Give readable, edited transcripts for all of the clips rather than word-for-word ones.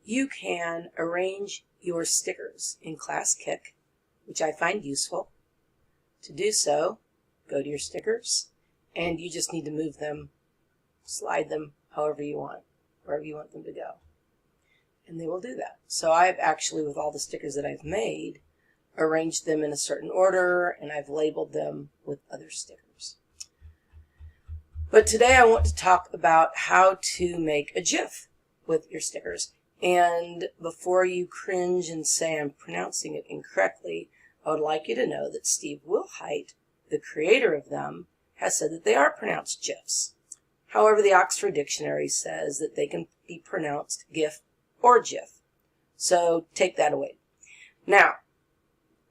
you can arrange your stickers in Classkick, which I find useful. To do so, go to your stickers, and you just need to move them, slide them however you want, wherever you want them to go. And they will do that. So I've actually, with all the stickers that I've made, arranged them in a certain order, and I've labeled them with other stickers. But today I want to talk about how to make a GIF with your stickers. And before you cringe and say I'm pronouncing it incorrectly, I would like you to know that Steve Wilhite, the creator of them, has said that they are pronounced GIFs. However, the Oxford Dictionary says that they can be pronounced GIF or GIF. So take that away. Now,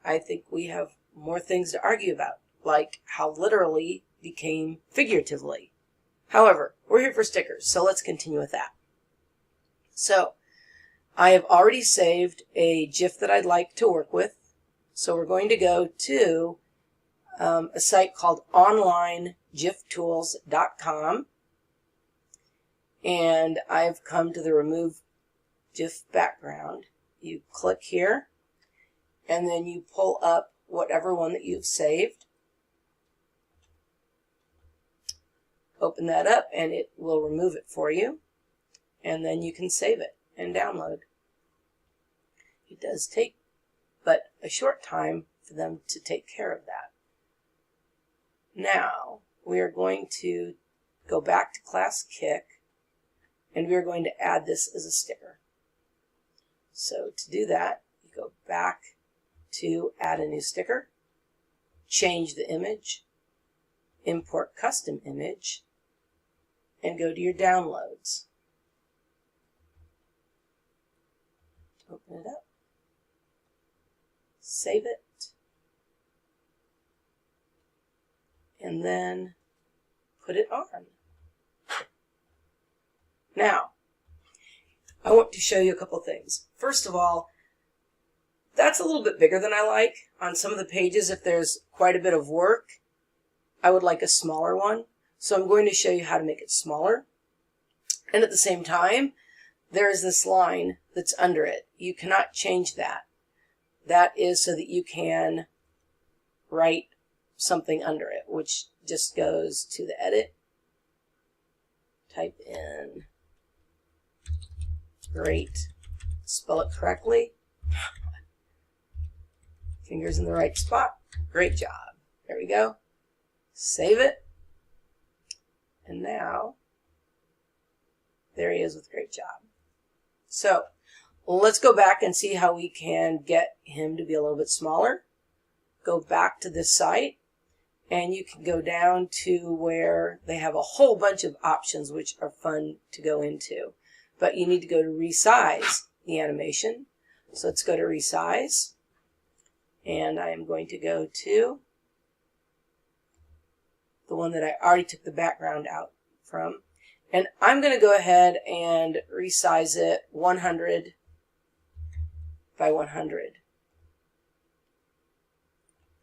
I think we have more things to argue about, like how literally became figuratively. However, we're here for stickers, so let's continue with that. So, I have already saved a GIF that I'd like to work with. So we're going to go to a site called onlinegiftools.com, and I've come to the Remove GIF Background. You click here, and then you pull up whatever one that you've saved. Open that up, and it will remove it for you, and then you can save it and download. It does take but a short time for them to take care of that. Now, we are going to go back to Classkick, and we are going to add this as a sticker. So to do that, you go back to Add a New Sticker, change the image, import custom image, and go to your downloads. Open it up. Save it, and then put it on. Now, I want to show you a couple things. First of all, that's a little bit bigger than I like. On some of the pages, if there's quite a bit of work, I would like a smaller one. So I'm going to show you how to make it smaller. And at the same time, there is this line that's under it. You cannot change that. That is so that you can write something under it, which just goes to the edit. Type in great, spell it correctly. Fingers in the right spot. Great job. There we go. Save it. And now, there he is with great job. So, let's go back and see how we can get him to be a little bit smaller. Go back to this site, and you can go down to where they have a whole bunch of options which are fun to go into. But you need to go to resize the animation. So let's go to resize, and I am going to go to the one that I already took the background out from. And I'm going to go ahead and resize it 100 by 100.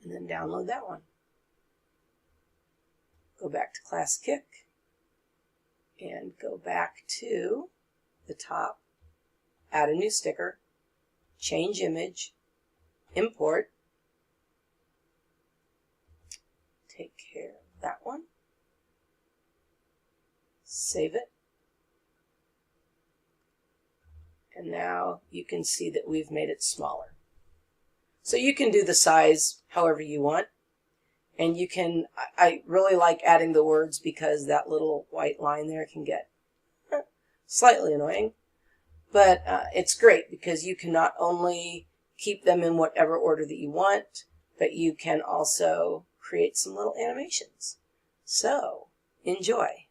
And then download that one. Go back to Classkick and go back to the top, add a new sticker, change image, import, take care of that one, save it, and now you can see that we've made it smaller. So you can do the size however you want, and you can, I really like adding the words because that little white line there can get slightly annoying, but it's great because you can not only keep them in whatever order that you want, but you can also create some little animations. So, enjoy.